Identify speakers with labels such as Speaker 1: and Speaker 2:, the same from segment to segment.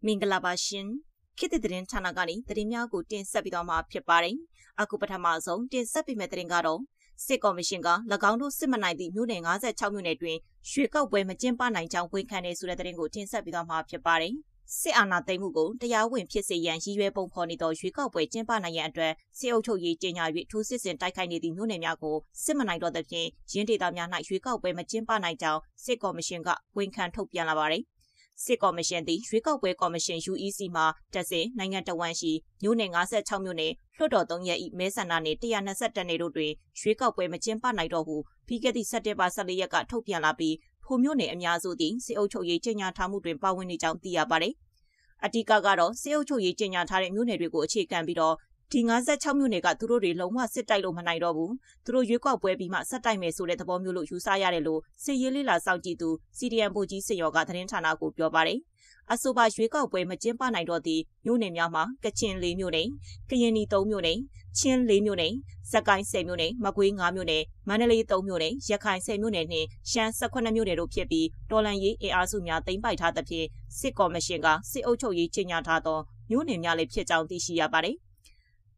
Speaker 1: မင်္ဂလာပါရှင်ခေတ်သစ်သတင်းဌာနကနေသတင်းများကိုတင်ဆက်ပြီးတော့မှာဖြစ်ပါတယ်အခုပထမဆုံးတင်ဆက်ပေးမယ့်သတင်းကတော့စစ်ကော်မရှင်က၎င်းတို့စစ်မနိုင်သည့်မြို့နယ်56မြို့နယ်တွင်ရွှေကောက်ပွဲမကျင်းပနိုင်ကြောင်းဝန်ခံနေဆိုတဲ့သတင်းကိုတင်ဆက်ပြီးတော့မှာဖြစ်ပါတယ်စစ်အာဏာသိမ်းမှုကိုတရားဝင်ဖြစ်စေရန်ရည်ရွယ်ပုံဖော်နေသောရွှေကောက်ပွဲကျင်းပနိုင်ရန်အတွက်စစ်အုပ်ချုပ်ရေးကြီးညာ၍ထိုးစစ်ဆင်တိုက်ခိုက်နေသည့်မြို့နယ်များကိုစစ်မနိုင်တော့သဖြင့်ရင်းဒေသများ၌ရွှေကောက်ပွဲမကျင်းပနိုင်ကြောင်းစစ်ကော်မရှင်ကဝန်ခံထုတ်ပြန်လာပါတယ်စစ်ကော်မရှင်သည်ရွေးကောက်ပွဲကော်မရှင် UEC မှတက်စဉ်နိုင်ငံတော်ဝန်ရှိမြို့နယ်56မြို့နယ်လွှတ်တော်3ရက်၏မဲဆန္ဒနယ်121နယ်တို့တွင်ရွေးကောက်ပွဲမကျင်းပနိုင်တော့ဟုပြီးခဲ့သည့်စက်တင်ဘာ14ရက်ကထုတ်ပြန်လာပြီးထိုမြို့နယ်အများစုသည်စစ်အုပ်ချုပ်ရေးကြီးညာထားမှုတွင်ပါဝင်နေကြောင်းသိရပါတယ်။အဓိကကတော့စစ်အုပ်ချုပ်ရေးကြီးညာထားတဲ့မြို့နယ်တွေကိုအခြေခံပြီးတော့ဒီ56မြို့နယ်ကသူတို့တွေလုံးဝစစ်တိုက်လို့မနိုင်တော့ဘူး။သူတို့ရွေးကောက်ပွဲပြီးမှဆက်တိုက်မယ်ဆိုတဲ့သဘောမျိုးလို့ယူဆရတယ်လို့စစ်ရေးလေးလာစောင့်ကြည့်သူ CDM ဗိုလ်ကြီးစေရောကသတင်းဌာနကိုပြောပါတယ်။အဆိုပါရွေးကောက်ပွဲမကျင်းပနိုင်တော့သည့်မြို့နယ်များမှာကချင်4မြို့နယ်၊ကရင်နီ3မြို့နယ်၊ချင်း4မြို့နယ်၊စကိုင်း10မြို့နယ်၊မကွေး5မြို့နယ်၊မန္တလေး3မြို့နယ်၊ရခိုင်10မြို့နယ်နှင့်ရှမ်း18မြို့နယ်တို့ဖြစ်ပြီးတော်လှန်ရေးအင်အားစုများသိမ်းပိုက်ထားသဖြင့်စစ်ကော်မရှင်ကစစ်အုပ်ချုပ်ရေးကြီးညာထားသောမြို့နယ်များလည်းဖြစ်ကြောင်းသိရှိရပါတယ်။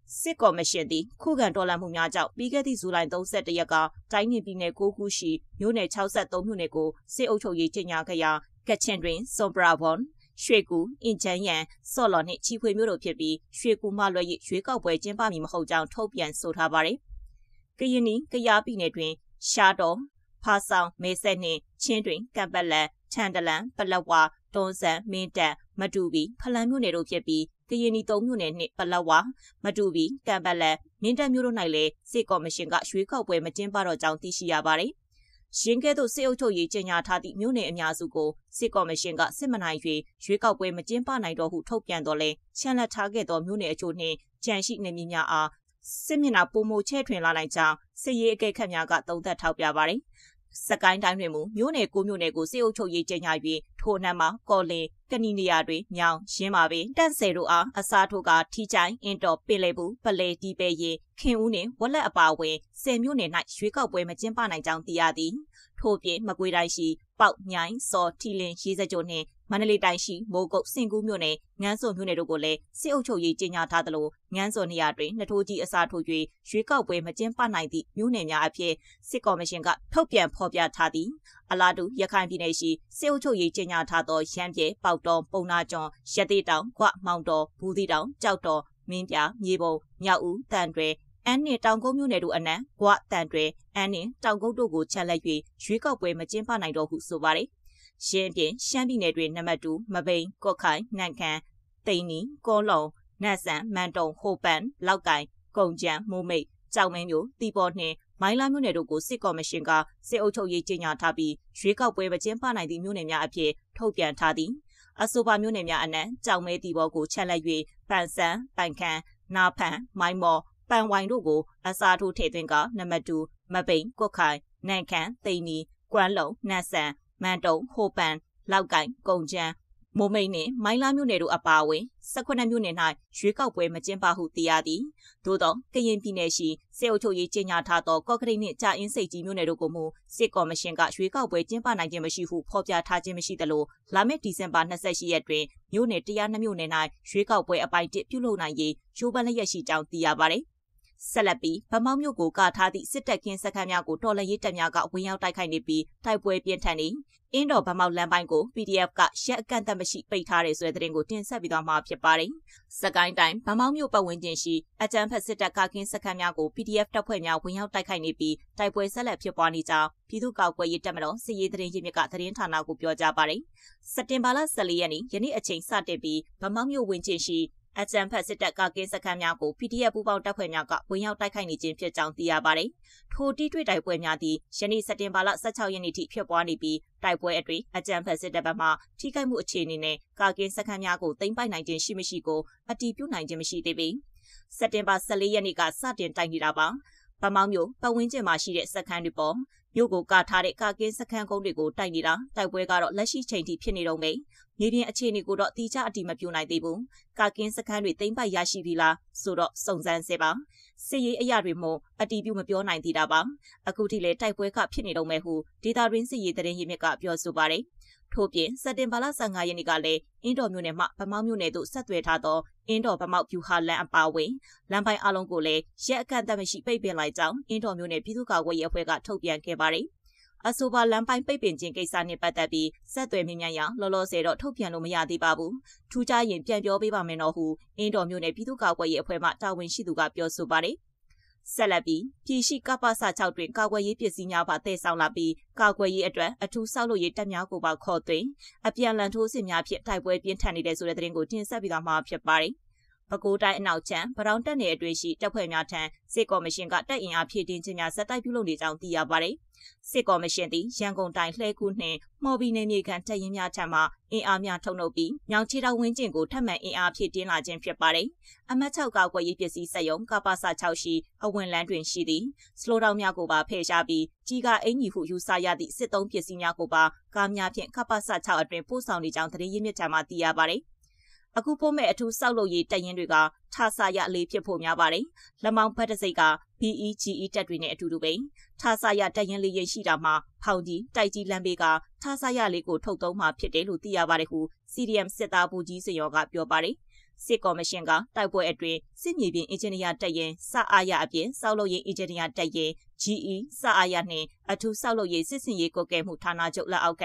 Speaker 1: စစ်ကော်မရှင်သည်ခုခံတော်လှန်မှုများကြောင့်ပြီးခဲ့သည့်ဇူလိုင်31ရက်ကတိုင်းနယ်ပြည်နယ်9ခုရှိမြို့နယ်63မြို့နယ်ကိုစစ်အုပ်ချုပ်ရေးကြီးညာခဲ့ရာကချင်တွင်စွန်ပရာဘွန်ရွှေကူအင်ချမ်းရန်စော်လော်နှင့်ချီဖွေမြို့တို့ဖြစ်ပြီးရွှေကူမှလွှဲ၍ရွှေကောက်ပွဲကျင်းပမည်မဟုတ်ကြောင်းထုတ်ပြန်ဆိုထားပါတယ်။ကရင်နီကယားပြည်နယ်တွင်ရှားတော်ဖားဆောင်မဲဆက်နှင့်ချင်းတွင်ကပ်ပလန်ချန်တလန်ပလက်ဝါတွန်းဆန်မင်းတပ်မတူပီဖလန်းမြို့နယ်တို့ဖြစ်ပြီးကရင်နီ3မြို့နယ်နှင့်ပလက်ဝါမတူပီကံပလန်မင်းတပ်မြို့တို့၌လည်းစစ်ကော်မရှင်ကရွှေကောက်ပွဲမကျင်းပတော့ကြောင်းသိရှိရပါတယ်။ရင်းကဲ့သို့စစ်အုပ်ချုပ်ရေးကြီးညာထားသည့်မြို့နယ်အများစုကိုစစ်ကော်မရှင်ကစစ်မနိုင်၍ရွေးကောက်ပွဲမကျင်းပနိုင်တော့ဟုထုတ်ပြန်တော်လဲချန်လက်ထားခဲ့သောမြို့နယ်အချို့နှင့်ကြန့်ရှိနေမည်များအားစစ်မျက်နှာပုံမချဲ့ထွင်လာနိုင်ကြောင်းစစ်ရေးအကဲခတ်များကသုံးသပ်ထောက်ပြပါတယ်။စကိုင်းတိုင်းတွင်မူမြို့နယ်9မြို့နယ်ကိုစစ်အုပ်ချုပ်ရေးကြီးညာ၍ထိုအနှံမှာကော်လင်ကနီနီယာတွင်မြောင်ရင်းပါပင်တန့်ဆယ်တို့အားအစားထိုးကထီချိုင်းအင်တော်ပင်လေဘူးပလဲဒီပဲရင်ခင်ဦးနှင့်ဝက်လက်အပါဝင်10မြို့နယ်၌ရွေးကောက်ပွဲမကျင်းပနိုင်ကြောင်းသိရသည်ထို့ပြင်မကွေးတိုင်းရှိပေါက်မြိုင်စော်ထီလင်ရေးစကြိုနှင့်မန္တလေးတိုင်းရှိမိုးကုတ်စင်ကူးမြို့နယ်ငန်းစုံမြို့နယ်တို့ကိုလည်းစစ်အုပ်ချုပ်ရေးကြီးညာထားသလိုငန်းစုံနေရာတွင်နှစ်ထိုးကြီးအစားထိုး၍ရွေးကောက်ပွဲမကျင်းပနိုင်သည့်မြို့နယ်များအဖြစ်စစ်ကော်မရှင်ကထုတ်ပြန်ဖော်ပြထားသည်အလားတူရခိုင်ပြည်နယ်ရှိစစ်အုပ်ချုပ်ရေးကြီးညာထားသောရမ်းပြဲပေါက်တော်ပုံနာကျွန်းရသေးတောင်၊ဂွမောင်တော်ဘူးသီးတောင်ကြောက်တော်မင်းပြမြေပုံမြောက်ဦးတန်တွဲအန်းနှင့်တောင်ကုန်းမြို့နယ်တို့အနံဂွတန်တွဲအန်းနှင့်တောင်ကုန်းတို့ကိုချက်လက်၍ရွေးကောက်ပွဲမကျင်းပနိုင်တော့ဟုဆိုပါတယ်။ရှင်းပြင်ရှမ်းပြည်နယ်တွင်နံပါတ်2မပိန်ကော့ခိုင်နန့်ခမ်းတိန်နီကောလုံနတ်ဆန်မန်တုံဟိုပန်လောက်ကိုင်ကုံကြံမိုးမိတ်ကြောင်မင်းမျိုးတီပေါ်နှင့်မိုင်းလာမြို့နယ်တို့ကိုစစ်ကော်မရှင်ကစစ်အုပ်ချုပ်ရေးကြီးညာထားပြီးရွေးကောက်ပွဲမကျင်းပနိုင်သည့်မြို့နယ်များအဖြစ်ထုတ်ပြန်ထားသည်အဆိုပါမြို့နယ်များအနက်ကြောင်မဲတီပေါ်ကိုချက်လက်၍ပန်ဆန်ပန်ခမ်းနာဖန်မိုင်းမော်ပန်ဝိုင်တို့ကိုအစားထိုးထည့်သွင်းကနံပါတ်2မပိန်ကွတ်ခိုင်နန့်ခမ်းတိန်နီကွမ်းလုံနတ်ဆန်မန်တုံဟိုပန်လောက်ကိုင်ကုံကျန်းမိုးမိတ်နှင့်မိုင်းလာမြို့နယ်တို့အပါအဝင်18မြို့နယ်၌ရွေးကောက်ပွဲမကျင်းပဟုသိရသည်သို့သောကရင်ပြည်နယ်ရှိစစ်အုပ်ချုပ်ရေးကြီးညာထားသောကော့ကရိတ်နှင့်ကြာအင်းစိတ်ကြီးမြို့နယ်တို့ကိုမူစစ်ကော်မရှင်ကရွေးကောက်ပွဲကျင်းပနိုင်ခြင်းမရှိဟုဖော်ပြထားခြင်းမရှိသလိုလာမယ့်ဒီဇင်ဘာ28ရက်တွင်မြို့နယ်102မြို့နယ်၌ရွေးကောက်ပွဲအပိုင်း1ပြုလုပ်နိုင်ရေးရိုးပန်းလျက်ရှိကြောင်းသိရပါသည်ဆက်လက်ပြီးဗမောက်မြို့ကိုကာထားသည့်စစ်တပ်ကင်းစခန်းများကိုတော်လှန်ရေးတပ်များကဝင်ရောက်တိုက်ခိုက်နေပြီးတိုက်ပွဲပြင်းထန်နေအင်းတော်ဗမောက်လမ်းပိုင်းကို PDF ကရက်အကန့်အသတ်မရှိပိတ်ထားတယ်ဆိုတဲ့သတင်းကိုတင်ဆက်ပြီးသွားမှာဖြစ်ပါတယ်။စကိုင်းတိုင်းဗမောက်မြို့ပတ်ဝန်းကျင်ရှိအကြမ်းဖက်စစ်တပ်ကကင်းစခန်းများကို PDF တပ်ဖွဲ့များဝင်ရောက်တိုက်ခိုက်နေပြီးတိုက်ပွဲဆက်လက်ဖြစ်ပွားနေကြောင်းပြည်သူ့ကာကွယ်ရေးတပ်မတော်စစ်ရေးသတင်းရင်းမြစ်ကသတင်းဌာနကိုပြောကြားပါတယ်။စက်တင်ဘာလ14ရက်နေ့ယနေ့အချိန်စတင်ပြီးဗမောက်မြို့ဝန်းကျင်ရှိအကြမ်းဖက်စစ်တပ်ကကင်းစခန်းများကို PDF ပူးပေါင်းတပ်ဖွဲ့များကဝင်ရောက်တိုက်ခိုက်နေခြင်းဖြစ်ကြောင်းသိရပါတယ်။ထိုတိတွေ့တိုက်ပွဲများသည်ယနေ့စက်တင်ဘာလ16ရက်နေ့ထိဖြစ်ပွားနေပြီးတိုက်ပွဲအတွင်းအကြမ်းဖက်စစ်တပ်ဘက်မှထိခိုက်မှုအခြေအနေနဲ့ကာကင်းစခန်းများကိုသိမ်းပိုက်နိုင်ခြင်းရှိမရှိကိုအတည်ပြုနိုင်ခြင်းမရှိသေးပေ။စက်တင်ဘာ14ရက်နေ့ကစတင်တိုက်နေတာပါ။ဗမောက်မြို့ပတ်ဝန်းကျင်မှာရှိတဲ့စခန်းတွေပေါ်မြို့ကိုကာထားတဲ့ကာကင်းစခန်းကုန်းတွေကိုတိုက်နေတာတိုက်ပွဲကတော့လက်ရှိချိန်ထိဖြစ်နေတော့မယ်မြေပြင်အခြေအနေကိုတော့တိကျအတည်မပြုနိုင်သေးဘူးကာကင်းစခန်းတွေသိမ်းပိုက်ရရှိပြီလားဆိုတော့စုံစမ်းစေပါစစ်ရေးအရာတွေမို့အတည်ပြုမပြောနိုင်သေးတာပါအခုထိလည်းတိုက်ပွဲကဖြစ်နေတော့မယ်ဟုဒေတာရင်းစစ်ရေးသတင်းရင်းမြစ်ကပြောဆိုပါတယ် ထို့ပြင်စက်တင်ဘာလ15ရက်နေ့ကလည်းအင်းတော်မြို့နယ်မှဗမောက်မြို့နယ်သို့ဆက်သွယ်ထားသောအင်းတော်ဗမောက်ဖြူဟာလန်အပါအဝင်လမ်းပိုင်းအလုံးကိုလည်းရက်အကန့်အသတ်မရှိပိတ်ပင်လိုက်ကြောင်းအင်းတော်မြို့နယ်ပြည်သူ့ကာကွယ်ရေးအဖွဲ့ကထုတ်ပြန်ခဲ့ပါတယ်။အဆိုပါလမ်းပိုင်းပိတ်ပင်ခြင်းကိစ္စနဲ့ပတ်သက်ပြီးဆက်သွယ်မြင်မြန်ရလောလောဆယ်တော့ထုတ်ပြန်လို့မရသေးပါဘူး။ထူးခြားရင်ပြန်ပြောပေးပါမယ်နော်ဟုအင်းတော်မြို့နယ်ပြည်သူ့ကာကွယ်ရေးအဖွဲ့မှတာဝန်ရှိသူကပြောဆိုပါတယ်။ဆက်လက်ပြီးပြည်ရှိကပ္ပစ6တွင်ကာကွယ်ရေးပစ္စည်းများပါတည်ဆောင်လာပြီးကာကွယ်ရေးအတွက်အထူးဆောက်လုပ်ရေးတပ်များကိုပါခေါ်သွင်းအပြန်လန်ထိုးစစ်များဖြင့်တိုက်ပွဲပြင်းထန်နေတဲ့ဆိုတဲ့သတင်းကိုတင်ဆက်ပြီးသားမှာဖြစ်ပါတယ်။ပဲခူးတိုင်းအနောက်ချမ်းဗရောင်တက်နယ်အတွင်းရှိတပ်ဖွဲ့များထံစစ်ကော်မရှင်ကတပ်အင်အားဖြည့်တင်းခြင်းများဆက်တိုက်ပြုလုပ်နေကြောင်းသိရပါတယ်။စစ်ကော်မရှင်သည်ရန်ကုန်တိုင်းလှဲကူးနှင့်မော်ဘီနယ်မြေခံတပ်ရင်းများထံမှအင်အားများထုတ်လုပ်ပြီးမြောင်ချီတော်ဝင်းကျင်ကိုထပ်မံအင်အားဖြည့်တင်းလာခြင်းဖြစ်ပါတယ်။အမှတ်6ကာကွယ်ရေးပစ္စည်းစက်ရုံကပ္ပစ6ရှိအဝင်လန်းတွင်ရှိသည့်စလိုတောင်များကိုပါဖယ်ရှားပြီးကြီးကအင်ကြီးဟုယူဆရသည့်စစ်သုံးပစ္စည်းများကိုပါကားများဖြင့်ကပ္ပစ6အတွင်ပို့ဆောင်နေကြောင်းသတင်းရင်းမြစ်ထံမှသိရပါတယ်။အခုပို့မဲ့အထူးဆောက်လုပ်ရေးတပ်ရင်းတွေကထာဆာရလေးဖြစ်ဖို့များပါတယ်။လက်မောင်းဘတ်တစိတ်က BEGE တပ်တွေနဲ့အတူတူပဲ။ထာဆာရတပ်ရင်းလေးရရှိတာမှာဖောင်ကြီးတိုက်ကြီးလမ်းဘေးကထာဆာရလေးကိုထုတ်သုံးမှဖြစ်တယ်လို့သိရပါတယ်ဟု CDM စစ်သားဘူးကြီးစရောကပြောပါတယ်။စစ်ကော်မရှင်ကတိုက်ပွဲအတွင်းစစ်မြေပြင်အင်ဂျင်နီယာတပ်ရင်းစအားရအပြင်ဆောက်လုပ်ရေးအင်ဂျင်နီယာတပ်ရင်း GE စအားရနှင့်အထူးဆောက်လုပ်ရေးစစ်စင်ရေးကွက်ကဲမှုဌာနချုပ်လက်အောက်က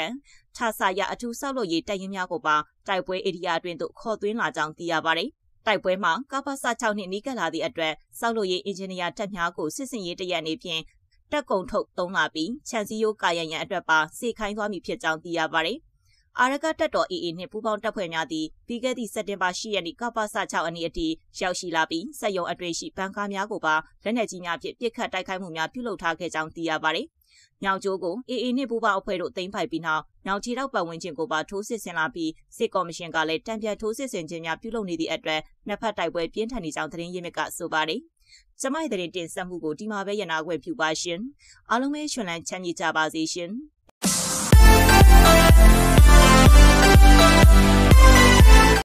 Speaker 1: ထာဆာရအထူးဆောက်လုပ်ရေးတပ်ရင်းများကိုပါတိုက်ပွဲဧရိယာအတွင်းသို့ခေါ်သွင်းလာကြောင်းသိရပါတယ်။တိုက်ပွဲမှာကပ္ပစ6နှင့်နီးကပ်လာသည့်အတွက်ဆောက်လုပ်ရေးအင်ဂျင်နီယာတပ်များကိုစစ်စင်ရေးတရက်အနေဖြင့်တက်ကုံထုတ်သုံးလာပြီးခြံစည်းရိုးကာရန်ရန်အတွက်ပါစေခိုင်းသွားမည်ဖြစ်ကြောင်းသိရပါတယ်။အာရကတပ်တော် AA နှင့်ပူးပေါင်းတပ်ဖွဲ့များသည်ပြီးခဲ့သည့်စက်တင်ဘာ10ရက်နေ့ကပ္ပစ6အနည်းအထိရောက်ရှိလာပြီးစက်ရုံအတွင်းရှိဘန်ကာများကိုပါလက်နက်ကြီးများဖြင့်ပစ်ခတ်တိုက်ခိုက်မှုများပြုလုပ်ထားခဲ့ကြောင်းသိရပါတယ်။ညောင်ကျိုးကို AA နှင့်ပူးပေါင်းအဖွဲ့တို့သိမ်းပိုက်ပြီးနောက်ညောင်ချီတောက်ပတ်ဝန်းကျင်ကိုပါထိုးစစ်ဆင်လာပြီးစစ်ကော်မရှင်ကလည်းတံပြန်ထိုးစစ်ဆင်ခြင်းများပြုလုပ်နေသည့်အတွက်နှစ်ဖက်တိုက်ပွဲပြင်းထန်နေကြောင်းသတင်းရင်းမြစ်ကဆိုပါတယ်။ကျမရဲ့သတင်းတင်ဆက်မှုကိုဒီမှာပဲရနာခွင့်ပြုပါရှင်။အားလုံးပဲရှင်လန်းချမ်းမြေ့ကြပါစေရှင်။